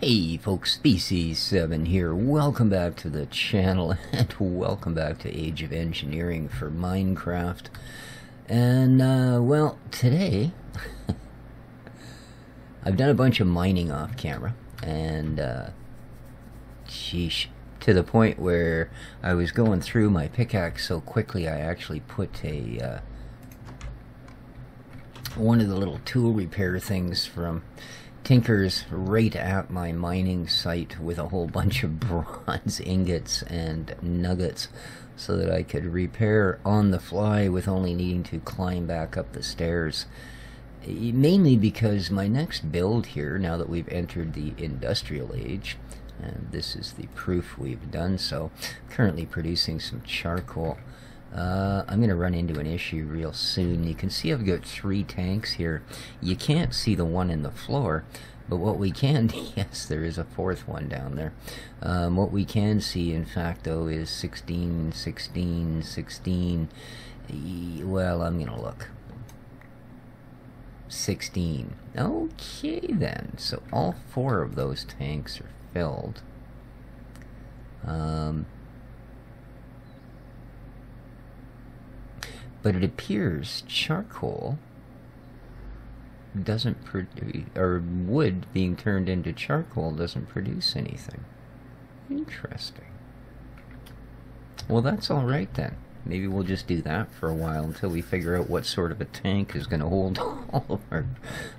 Hey folks, IC2 here. Welcome back to the channel and welcome back to Age of Engineering for Minecraft. And, well, today I've done a bunch of mining off camera and, sheesh, to the point where I was going through my pickaxe so quickly I actually put a, one of the little tool repair things from Tinker's right at my mining site with a whole bunch of bronze ingots and nuggets so that I could repair on the fly with only needing to climb back up the stairs. Mainly because my next build here, now that we've entered the industrial age, and this is the proof we've done so, currently producing some charcoal. I'm going to run into an issue real soon. You can see I've got 3 tanks here. You can't see the one in the floor, but what we can, yes, there is a 4th one down there. What we can see, in fact, though, is 16, 16, 16. Well, I'm going to look. 16. Okay, then. So all 4 of those tanks are filled. But it appears charcoal doesn't produce, or wood being turned into charcoal doesn't produce anything. Interesting. Well, that's all right then. Maybe we'll just do that for a while until we figure out what sort of a tank is going to hold all of our...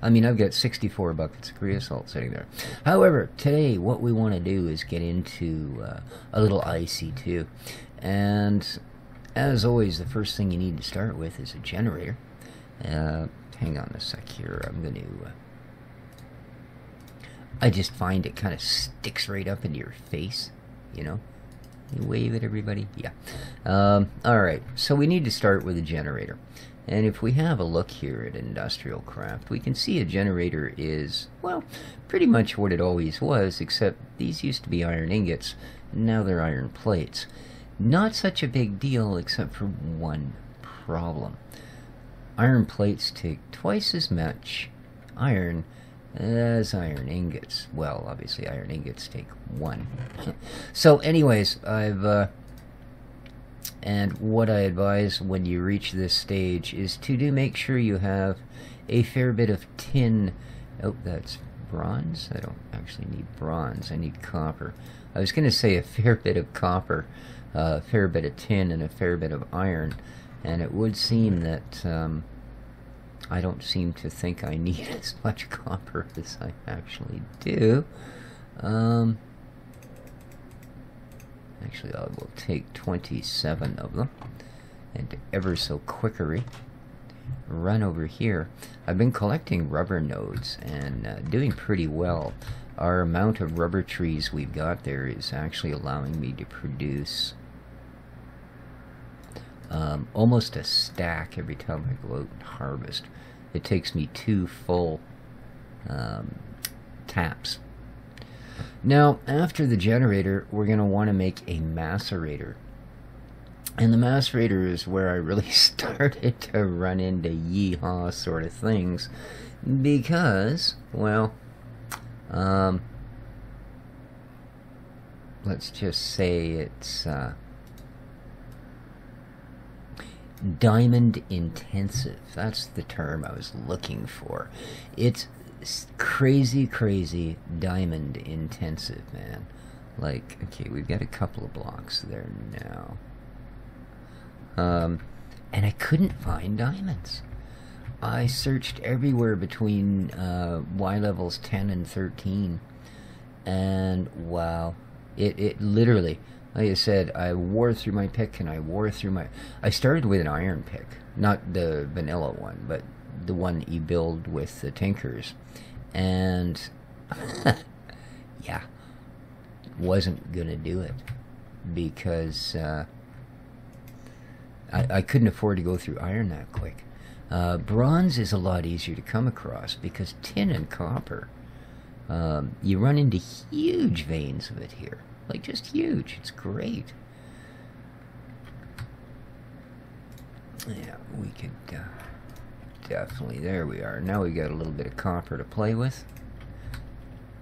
I mean, I've got 64 buckets of creosote sitting there. However, today what we want to do is get into a little IC2. And as always, the first thing you need to start with is a generator. Hang on a sec here. I'm going to... I just find it kind of sticks right up into your face, you know? You wave at everybody? Yeah. Alright, so we need to start with a generator. And if we have a look here at Industrial Craft, we can see a generator is, well, pretty much what it always was, except these used to be iron ingots. Now they're iron plates. Not such a big deal, except for one problem. Iron plates take twice as much iron as iron ingots. Well, obviously iron ingots take 1. So anyways, and what I advise when you reach this stage is to make sure you have a fair bit of tin. Oh, that's bronze? I don't actually need bronze. I need copper. I was going to say a fair bit of copper, a fair bit of tin, and a fair bit of iron. And it would seem that I don't seem to think I need as much copper as I actually do. Actually, I will take 27 of them, and ever so quickery run over here. I've been collecting rubber nodes and doing pretty well. Our amount of rubber trees we've got there is actually allowing me to produce almost a stack every time I go out and harvest. It takes me 2 full taps. Now, after the generator, we're going to want to make a macerator. And the macerator is where I really started to run into yeehaw sort of things. Because, well, let's just say it's diamond intensive. That's the term I was looking for. It's crazy diamond intensive, man. Like, okay, we've got a couple of blocks there now. And I couldn't find diamonds. I searched everywhere between Y levels 10 and 13. And wow, it literally, like I said, I wore through my pick and I wore through my... I started with an iron pick. Not the vanilla one, but the one that you build with the Tinkers. And, yeah, wasn't going to do it. Because I couldn't afford to go through iron that quick. Bronze is a lot easier to come across because tin and copper, you run into huge veins of it here. Like, just huge. It's great. Yeah, we could definitely... There we are. Now we got a little bit of copper to play with.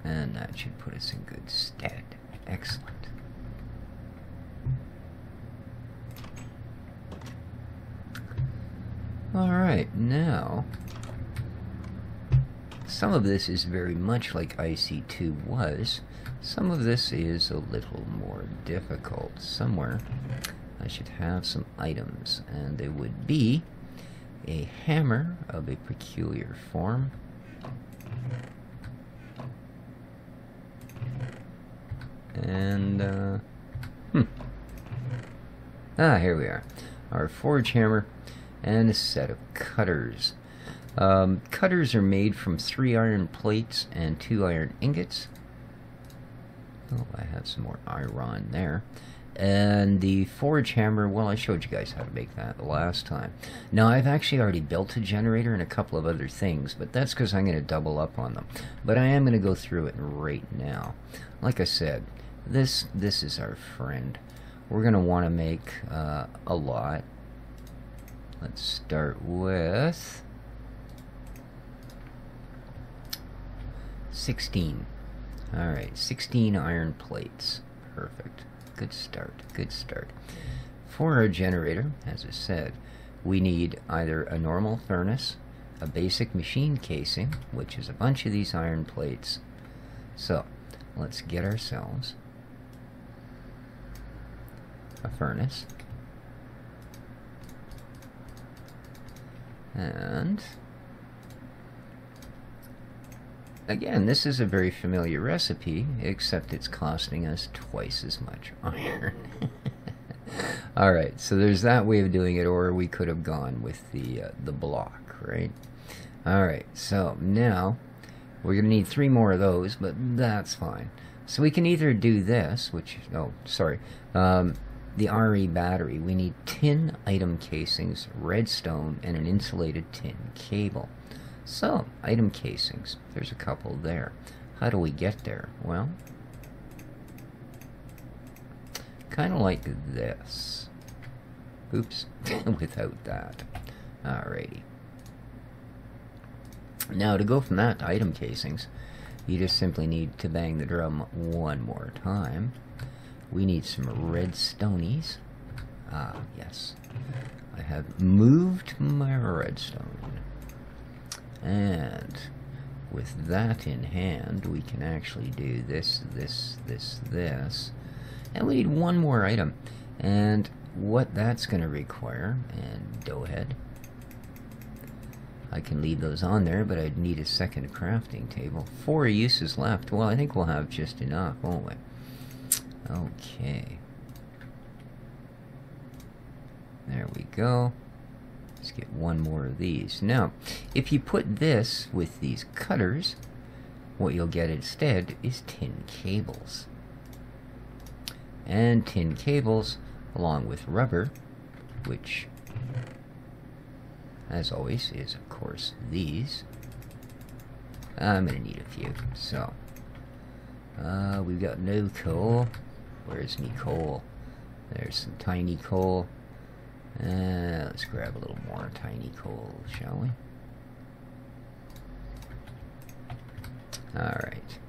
And that should put us in good stead. Excellent. Alright, now, some of this is very much like IC2 was. Some of this is a little more difficult. Somewhere I should have some items, and they would be a hammer of a peculiar form, and here we are, our forge hammer, and a set of cutters. Cutters are made from 3 iron plates and 2 iron ingots. Oh, I have some more iron there. And the forge hammer, well, I showed you guys how to make that the last time. Now, I've actually already built a generator and a couple of other things, but that's because I'm going to double up on them. But I am going to go through it right now. Like I said, this is our friend. We're going to want to make a lot. Let's start with 16. Alright, 16 iron plates. Perfect. Good start, good start. For our generator, as I said, we need either a normal furnace, a basic machine casing, which is a bunch of these iron plates. So, let's get ourselves a furnace. And again, this is a very familiar recipe, except it's costing us twice as much iron. Alright, so there's that way of doing it, or we could have gone with the block, right? Alright, so now we're going to need 3 more of those, but that's fine. So we can either do this, which, oh, sorry, the RE battery. We need tin item casings, redstone, and an insulated tin cable. So, item casings. There's a couple there. How do we get there? Well, kind of like this. Oops, without that. Alrighty. Now, to go from that to item casings, you just simply need to bang the drum one more time. We need some redstonies. Ah, yes. I have moved my redstone. And with that in hand, we can actually do this, this, this, this. And we need one more item. And what that's going to require, and go ahead. I can leave those on there, but I'd need a second crafting table. 4 uses left. Well, I think we'll have just enough, won't we? Okay. There we go. Let's get one more of these. Now, if you put this with these cutters, what you'll get instead is tin cables. And tin cables, along with rubber, which, as always, is, of course, these. I'm going to need a few. So, we've got no coal. Where's me coal? There's some tiny coal. Let's grab a little more tiny coal, shall we? Alright.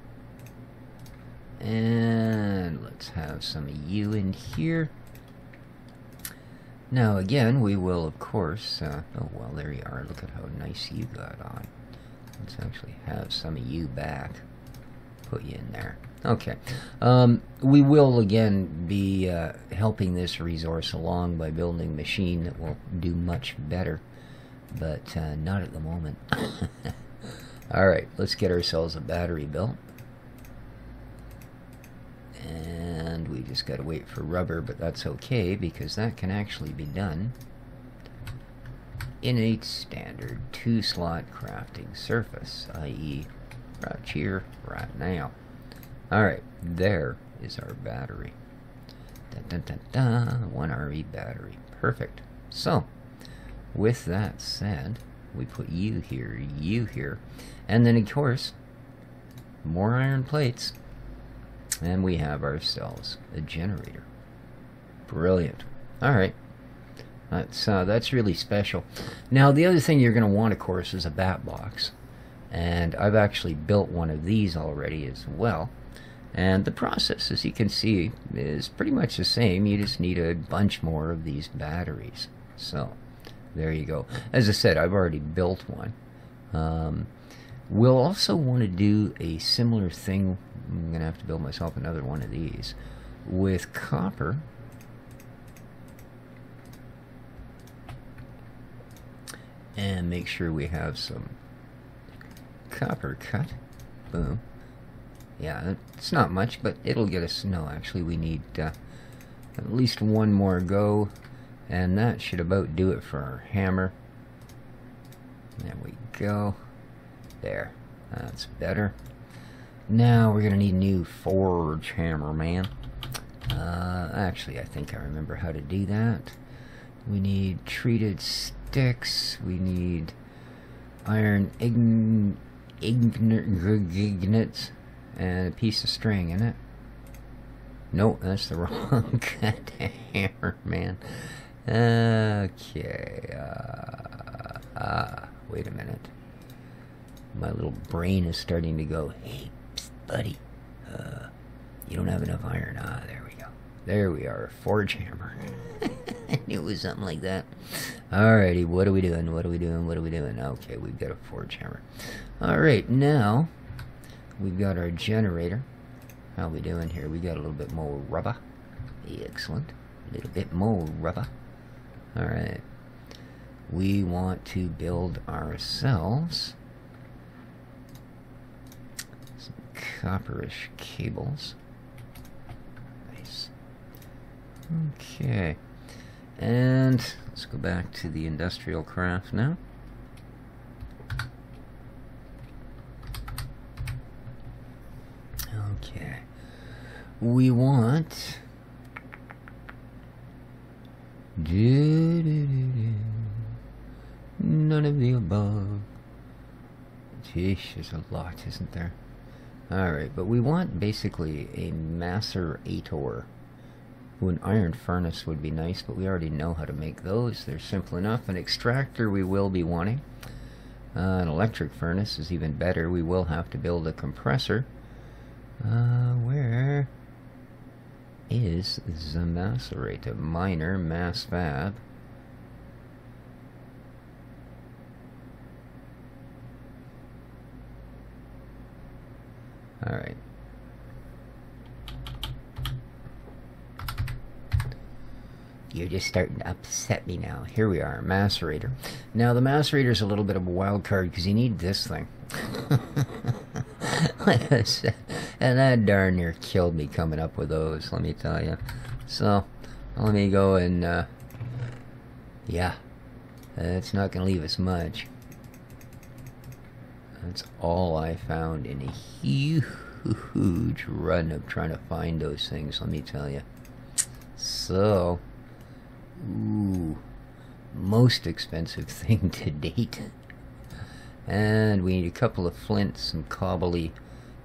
And let's have some of you in here. Now again, we will of course, oh well, there you are. Look at how nice you got on. Let's actually have some of you back. Put you in there. Okay. We will again be helping this resource along by building a machine that will do much better, but not at the moment. Alright, let's get ourselves a battery built. And we just gotta wait for rubber, but that's okay because that can actually be done in a standard 2-slot crafting surface, i.e. right here, right now. Alright, there is our battery. Dun, dun, dun, dun, 1 RE battery. Perfect. So, with that said, we put you here, and then of course, more iron plates, and we have ourselves a generator. Brilliant. Alright. That's really special. Now, the other thing you're going to want, of course, is a bat box. And I've actually built one of these already as well. And the process, as you can see, is pretty much the same. You just need a bunch more of these batteries. So, there you go. As I said, I've already built one. We'll also want to do a similar thing. I'm going to have to build myself another one of these. With copper. And make sure we have some copper cut. Boom. Yeah, it's not much, but it'll get us... No, actually we need at least one more go. And that should about do it for our hammer. There we go. There. That's better. Now we're going to need a new forge hammer, man. Actually, I think I remember how to do that. We need treated sticks. We need iron ignits and a piece of string in it. Nope, that's the wrong kind of hammer, man. Okay. Wait a minute. My little brain is starting to go, hey, psst, buddy, you don't have enough iron. There we go. There we are, forge hammer. I knew it was something like that. Alrighty, what are we doing? What are we doing? What are we doing? Okay, we've got a forge hammer. Alright, now we've got our generator. How are we doing here? We got a little bit more rubber. Excellent. A little bit more rubber. Alright. We want to build ourselves some copperish cables. Nice. Okay. And let's go back to the industrial craft now. Okay. We want... None of the above. Geesh, there's a lot, isn't there? Alright, but we want basically a macerator. Ooh, an iron furnace would be nice, but we already know how to make those. They're simple enough. An extractor we will be wanting. An electric furnace is even better. We will have to build a compressor. Where is the macerator? Miner, mass fab. Alright. You're just starting to upset me now. Here we are, macerator. Now, the macerator is a little bit of a wild card because you need this thing. Like I said, and that darn near killed me coming up with those, let me tell you. So, let me go and, yeah, it's not going to leave us much. That's all I found in a huge run of trying to find those things, let me tell you. So, ooh, most expensive thing to date. And we need a couple of flints, some cobbly,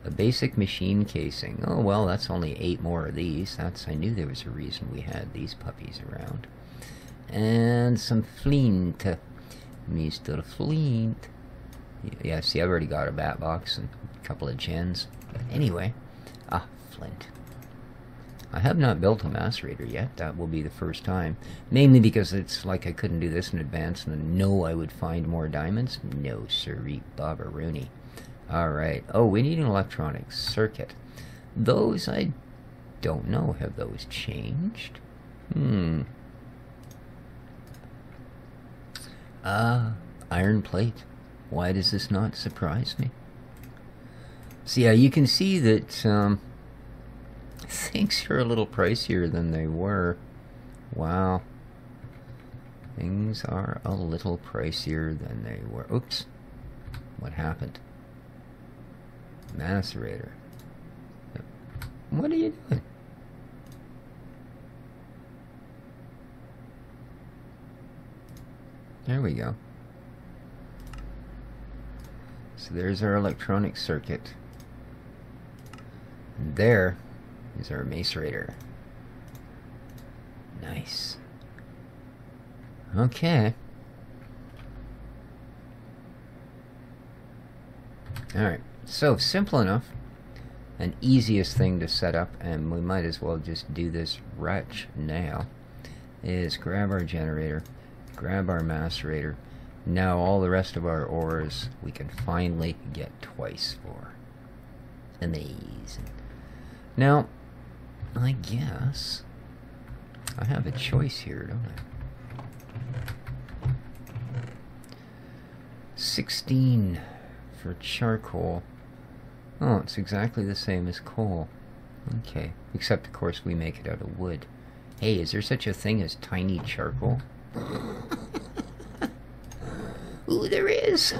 a basic machine casing. Oh well, that's only 8 more of these. I knew there was a reason we had these puppies around. And some flint, Mr. Flint. Yeah, see, I've already got a bat box and a couple of gens. But anyway, flint. I have not built a macerator yet. That will be the first time. Mainly because it's like I couldn't do this in advance and I know I would find more diamonds. No, sirree, Bobberoony. Alright. Oh, we need an electronic circuit. Those, I don't know. Have those changed? Iron plate. Why does this not surprise me? So yeah, you can see that things are a little pricier than they were. Wow. Things are a little pricier than they were. Oops. What happened? Macerator. What are you doing? There we go. So there's our electronic circuit. And there is our macerator. Nice. Okay. Alright, so simple enough. An easiest thing to set up, and we might as well just do this right now, is grab our generator, grab our macerator. Now all the rest of our ores we can finally get twice for. Amazing. Now, I guess I have a choice here, don't I? 16 for charcoal. Oh, it's exactly the same as coal. Okay, except of course we make it out of wood. Hey, is there such a thing as tiny charcoal? Ooh, there is!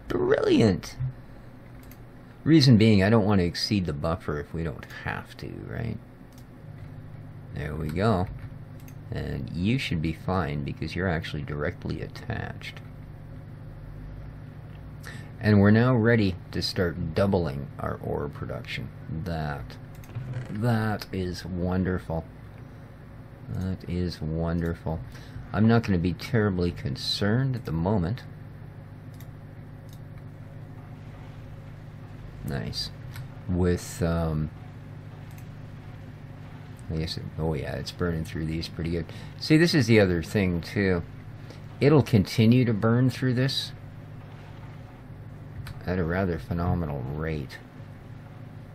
Brilliant! Reason being, I don't want to exceed the buffer if we don't have to, right? There we go. And you should be fine because you're actually directly attached. And we're now ready to start doubling our ore production. That is wonderful. That is wonderful. I'm not going to be terribly concerned at the moment. Nice. With, I guess, oh yeah, it's burning through these pretty good. See, this is the other thing, too. It'll continue to burn through this at a rather phenomenal rate.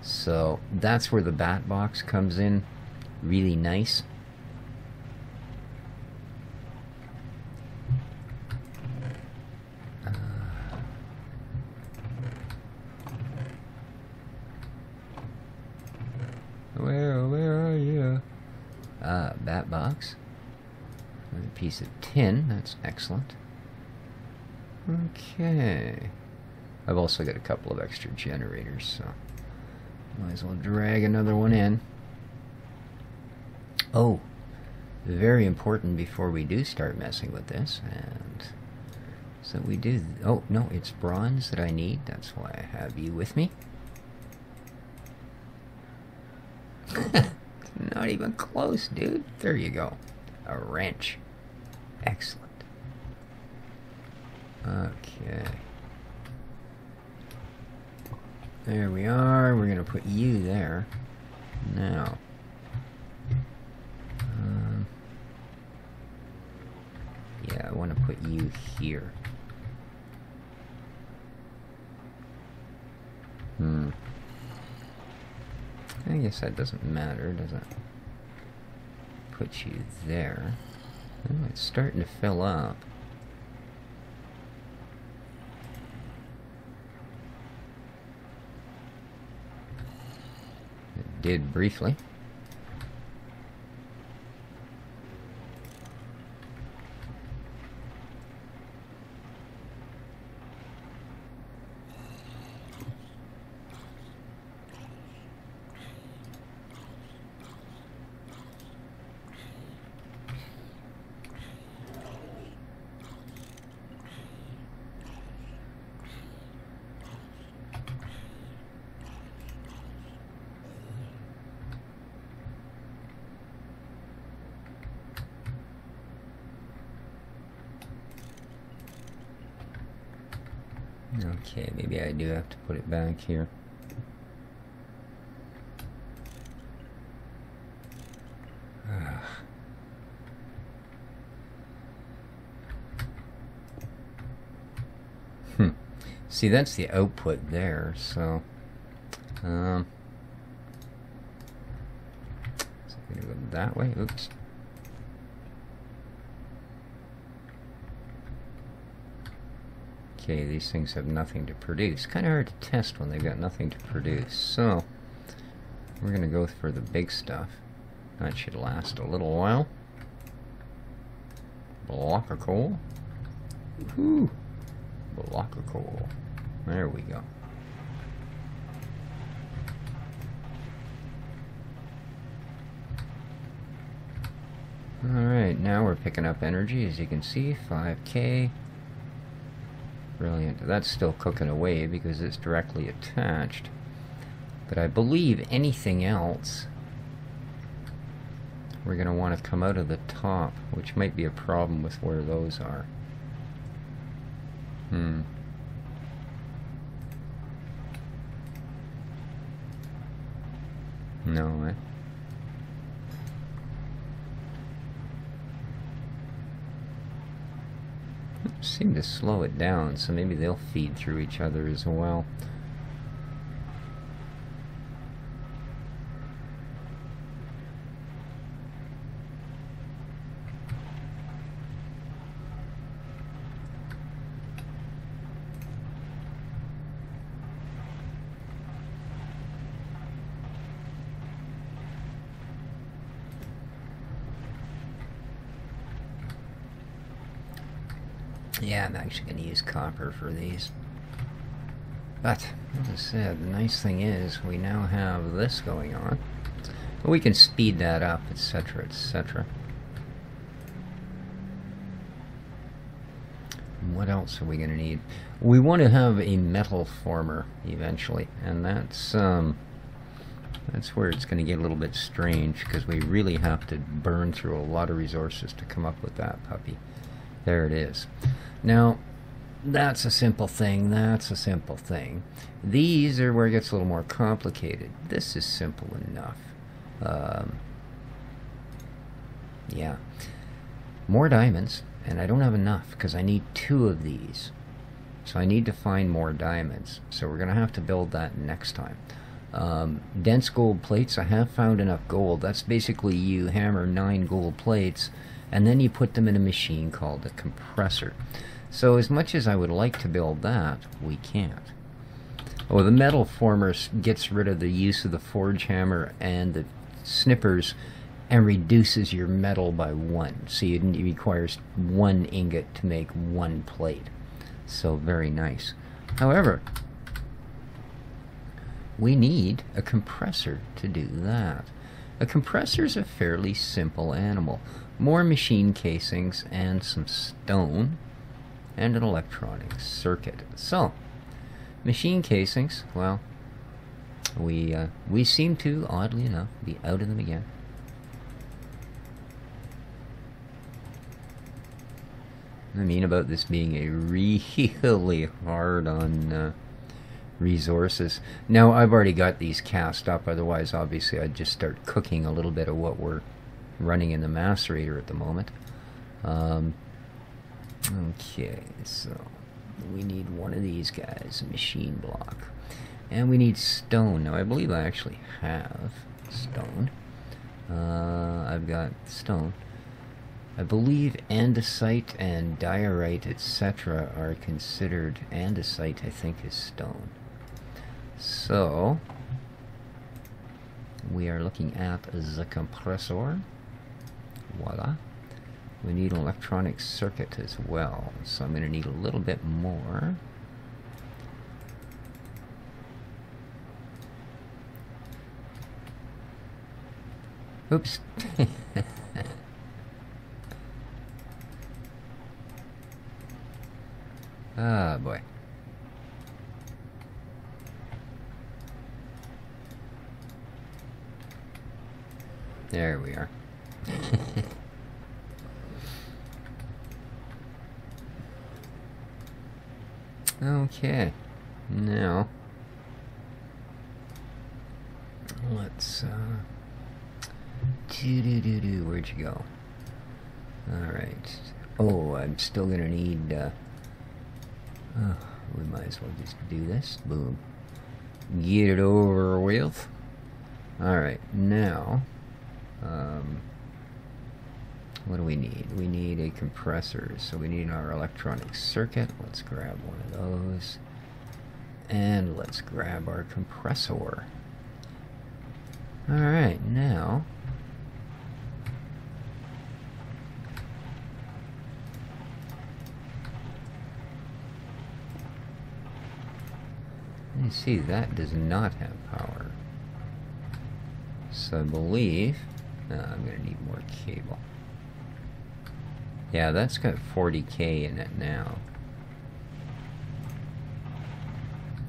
So that's where the bat box comes in really nice. Where are you? Bat box. Another piece of tin. That's excellent. Okay. I've also got a couple of extra generators, so might as well drag another one in. Oh, very important before we do start messing with this, and so we do. Oh no, it's bronze that I need. That's why I have you with me. Not even close, dude. There you go. A wrench. Excellent. Okay. There we are. We're going to put you there. Now. Yeah, I want to put you here. I guess that doesn't matter, does it? Put you there. Oh, it's starting to fill up. It did briefly. Okay, maybe I do have to put it back here. See, that's the output there, so is it gonna go that way? Oops. Okay, these things have nothing to produce. Kind of hard to test when they've got nothing to produce. So, we're going to go for the big stuff. That should last a little while. Block of coal. Woohoo! Block of coal. There we go. Alright, now we're picking up energy, as you can see, 5K. Brilliant. That's still cooking away because it's directly attached. But I believe anything else we're going to want to come out of the top, which might be a problem with where those are. No, seem to slow it down, so maybe they'll feed through each other as well. Yeah, I'm actually going to use copper for these. But, as I said, the nice thing is we now have this going on. We can speed that up, etc., etc. What else are we going to need? We want to have a metal former eventually, and that's where it's going to get a little bit strange, because we really have to burn through a lot of resources to come up with that puppy. There it is. Now, that's a simple thing, that's a simple thing. These are where it gets a little more complicated. This is simple enough. Yeah. More diamonds, and I don't have enough, because I need 2 of these. So I need to find more diamonds. So we're going to have to build that next time. Dense gold plates, I have found enough gold. That's basically you hammer 9 gold plates, and then you put them in a machine called a compressor. So as much as I would like to build that, we can't. Oh, the metal former gets rid of the use of the forge hammer and the snippers and reduces your metal by 1. So it requires 1 ingot to make 1 plate. So very nice. However, we need a compressor to do that. A compressor is a fairly simple animal. More machine casings and some stone and an electronic circuit. So, machine casings, well, we seem to, oddly enough, be out of them again. I mean about this being a really hard on resources. Now, I've already got these cast up, otherwise obviously I'd just start cooking a little bit of what we're running in the macerator at the moment. Okay, so we need one of these guys, a machine block. And we need stone. Now, I believe I actually have stone. I've got stone. I believe andesite and diorite, etc. are considered... Andesite, I think, is stone. So, we are looking at the compressor. Voila. We need an electronic circuit as well, so I'm going to need a little bit more. Oops. Ah, boy. There we are. Okay, now let's where'd you go? Alright. Oh, I'm still gonna need we might as well just do this. Boom. Get it over with. Alright, now what do we need? We need a compressor, so we need our electronic circuit. Let's grab one of those. And let's grab our compressor. Alright, now you see that does not have power. So I believe I'm going to need more cable. Yeah, that's got 40K in it now.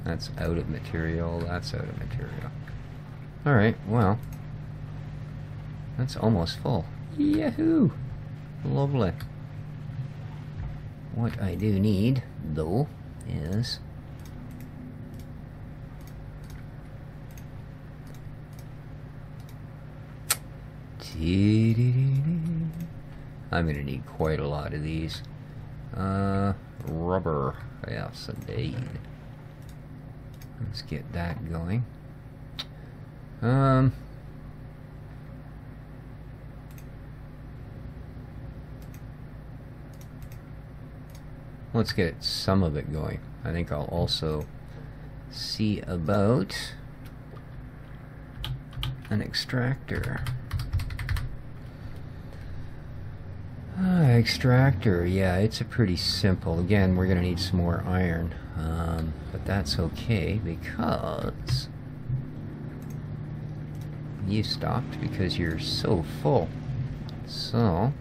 That's out of material, that's out of material. Alright, well, that's almost full. Yahoo! Lovely. What I do need, though, is I'm gonna need quite a lot of these. Rubber. Yes, indeed. Let's get that going. Let's get some of it going. I think I'll also see about an extractor. Extractor, yeah, it's a pretty simple. Again, we're gonna need some more iron, but that's okay because you stopped because you're so full. So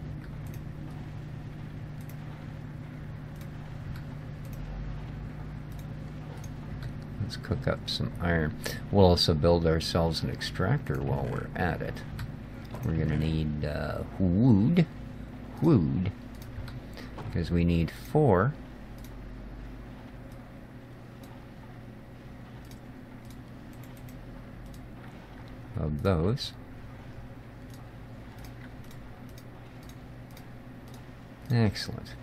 let's cook up some iron. We'll also build ourselves an extractor while we're at it. We're gonna need wood, because we need 4 of those. Excellent.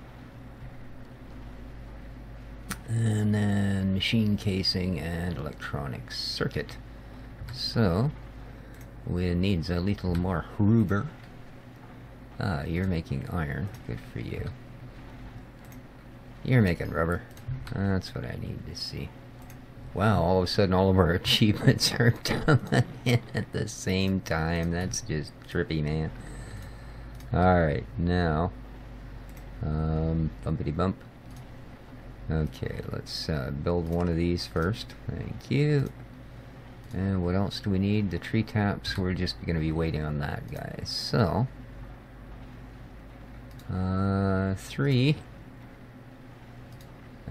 And then machine casing and electronic circuit. So we need a little more rubber. Ah, you're making iron. Good for you. You're making rubber. That's what I need to see. Wow, all of a sudden all of our achievements are coming in at the same time. That's just trippy, man. Alright, now bumpity bump. Okay, let's build one of these first. Thank you. And what else do we need? The tree taps. We're just going to be waiting on that, guys. So 3.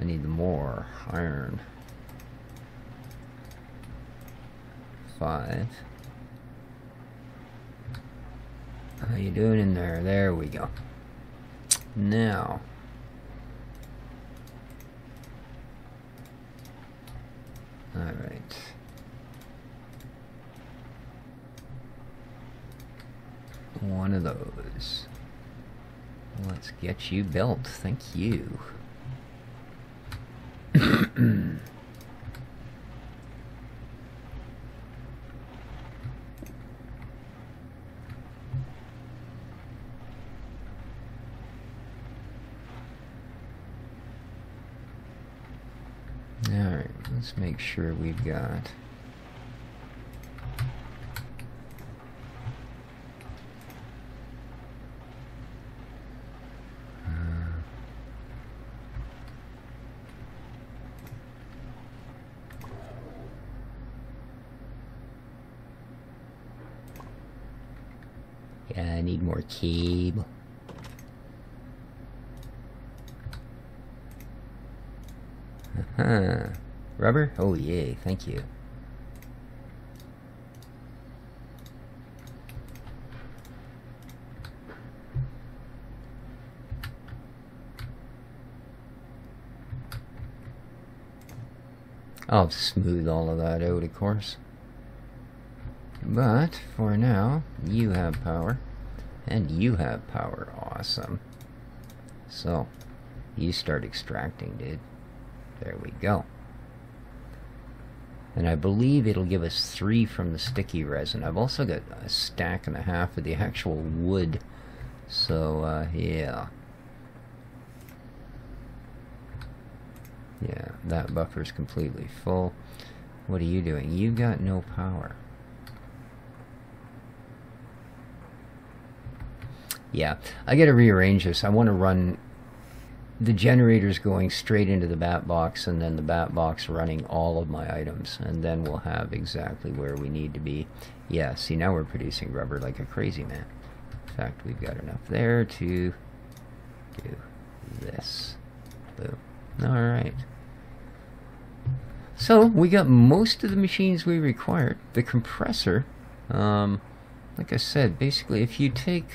I need more iron. 5. How you doing in there? There we go. Now alright. One of those. Let's get you built. Thank you. Alright, let's make sure we've got yeah, I need more cable. Rubber? Oh yay, thank you. I'll smooth all of that out, of course. But for now, you have power, and you have power. Awesome. So, you start extracting, dude. There we go. And I believe it'll give us 3 from the sticky resin. I've also got a stack and a half of the actual wood. So, yeah. Yeah, that buffer's completely full. What are you doing? You got no power. Yeah, I gotta rearrange this. I want to run the generators going straight into the bat box, and then the bat box running all of my items, and then we'll have exactly where we need to be. Yeah, see, now we're producing rubber like a crazy man. In fact, we've got enough there to do this. Boom. Alright. So, we got most of the machines we required. The compressor, like I said, basically if you take...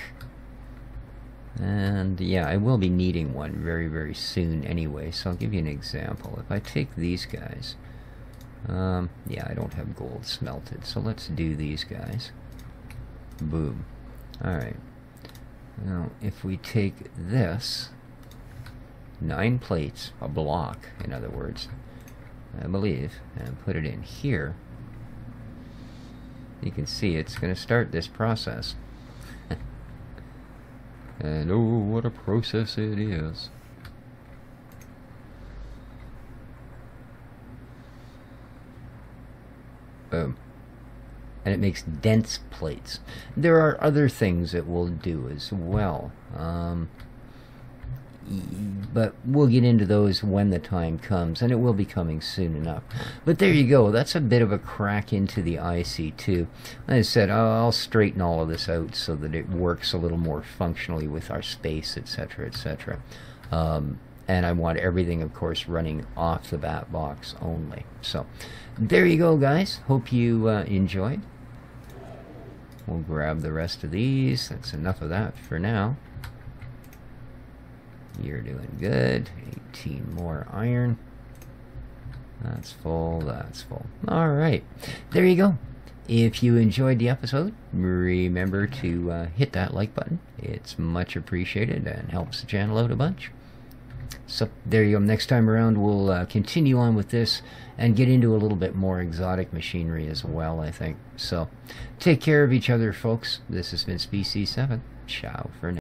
And yeah, I will be needing one very, very soon anyway, so I'll give you an example. If I take these guys, yeah, I don't have gold smelted, so let's do these guys. Boom. Alright. Now, if we take this, 9 plates, a block, in other words, I believe, and put it in here, you can see it's going to start this process. And oh, what a process it is. Boom. And it makes dense plates. There are other things it will do as well. But we'll get into those when the time comes, and it will be coming soon enough. But there you go. That's a bit of a crack into the IC2. As I said, I'll straighten all of this out so that it works a little more functionally with our space, etc., etc. And I want everything, of course, running off the bat box only. So there you go, guys. Hope you enjoyed. We'll grab the rest of these. That's enough of that for now. You're doing good. 18 more iron. That's full. That's full. Alright. There you go. If you enjoyed the episode, remember to hit that like button. It's much appreciated and helps the channel out a bunch. So there you go. Next time around, we'll continue on with this and get into a little bit more exotic machinery as well, I think. So take care of each other, folks. This has been Species 7. Ciao for now.